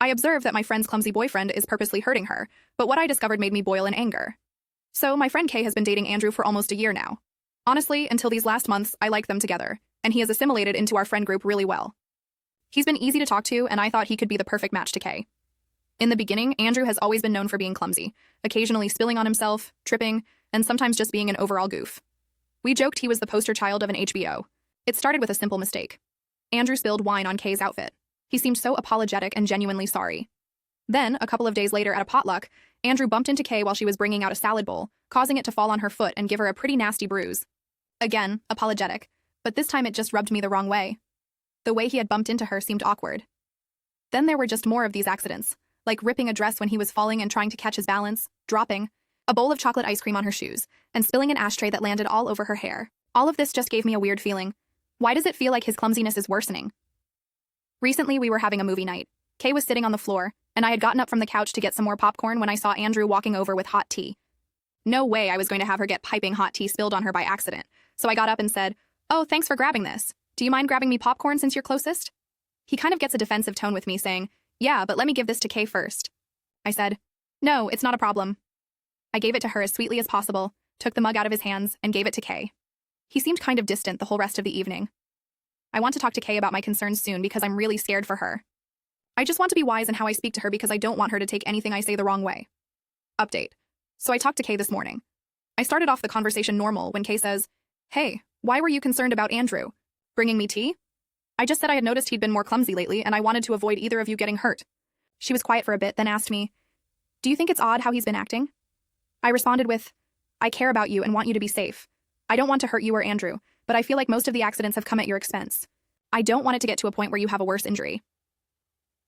I observed that my friend's clumsy boyfriend is purposely hurting her, but what I discovered made me boil in anger. So my friend Kay has been dating Andrew for almost a year now. Honestly, until these last months, I liked them together, and he has assimilated into our friend group really well. He's been easy to talk to, and I thought he could be the perfect match to Kay. In the beginning, Andrew has always been known for being clumsy, occasionally spilling on himself, tripping, and sometimes just being an overall goof. We joked he was the poster child of an HBO. It started with a simple mistake. Andrew spilled wine on Kay's outfit. He seemed so apologetic and genuinely sorry. Then, a couple of days later at a potluck, Andrew bumped into Kay while she was bringing out a salad bowl, causing it to fall on her foot and give her a pretty nasty bruise. Again, apologetic, but this time it just rubbed me the wrong way. The way he had bumped into her seemed awkward. Then there were just more of these accidents, like ripping a dress when he was falling and trying to catch his balance, dropping a bowl of chocolate ice cream on her shoes, and spilling an ashtray that landed all over her hair. All of this just gave me a weird feeling. Why does it feel like his clumsiness is worsening? Recently, we were having a movie night. Kay was sitting on the floor, and I had gotten up from the couch to get some more popcorn when I saw Andrew walking over with hot tea. No way I was going to have her get piping hot tea spilled on her by accident, so I got up and said, "Oh, thanks for grabbing this. Do you mind grabbing me popcorn since you're closest?" He kind of gets a defensive tone with me, saying, "Yeah, but let me give this to Kay first." I said, "No, it's not a problem." I gave it to her as sweetly as possible, took the mug out of his hands, and gave it to Kay. He seemed kind of distant the whole rest of the evening. I want to talk to Kay about my concerns soon because I'm really scared for her. I just want to be wise in how I speak to her because I don't want her to take anything I say the wrong way. Update. So I talked to Kay this morning. I started off the conversation normal when Kay says, "Hey, why were you concerned about Andrew? Bringing me tea?" I just said I had noticed he'd been more clumsy lately and I wanted to avoid either of you getting hurt. She was quiet for a bit, then asked me, "Do you think it's odd how he's been acting?" I responded with, "I care about you and want you to be safe. I don't want to hurt you or Andrew, but I feel like most of the accidents have come at your expense. I don't want it to get to a point where you have a worse injury."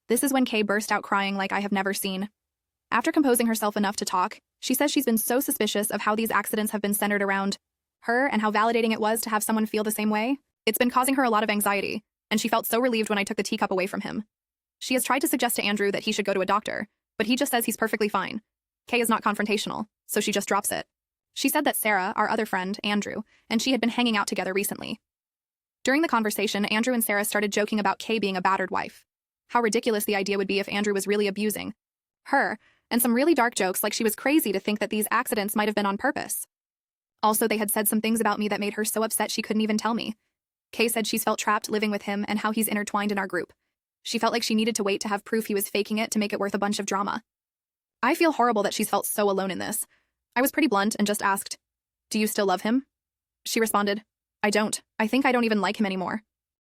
This is when Kay burst out crying like I have never seen. After composing herself enough to talk, she says she's been so suspicious of how these accidents have been centered around her and how validating it was to have someone feel the same way. It's been causing her a lot of anxiety, and she felt so relieved when I took the teacup away from him. She has tried to suggest to Andrew that he should go to a doctor, but he just says he's perfectly fine. Kay is not confrontational, so she just drops it. She said that Sarah, our other friend, Andrew, and she had been hanging out together recently. During the conversation, Andrew and Sarah started joking about Kay being a battered wife. How ridiculous the idea would be if Andrew was really abusing her, and some really dark jokes like she was crazy to think that these accidents might have been on purpose. Also, they had said some things about me that made her so upset she couldn't even tell me. Kay said she's felt trapped living with him and how he's intertwined in our group. She felt like she needed to wait to have proof he was faking it to make it worth a bunch of drama. I feel horrible that she's felt so alone in this. I was pretty blunt and just asked, "Do you still love him?" She responded, "I don't. I think I don't even like him anymore."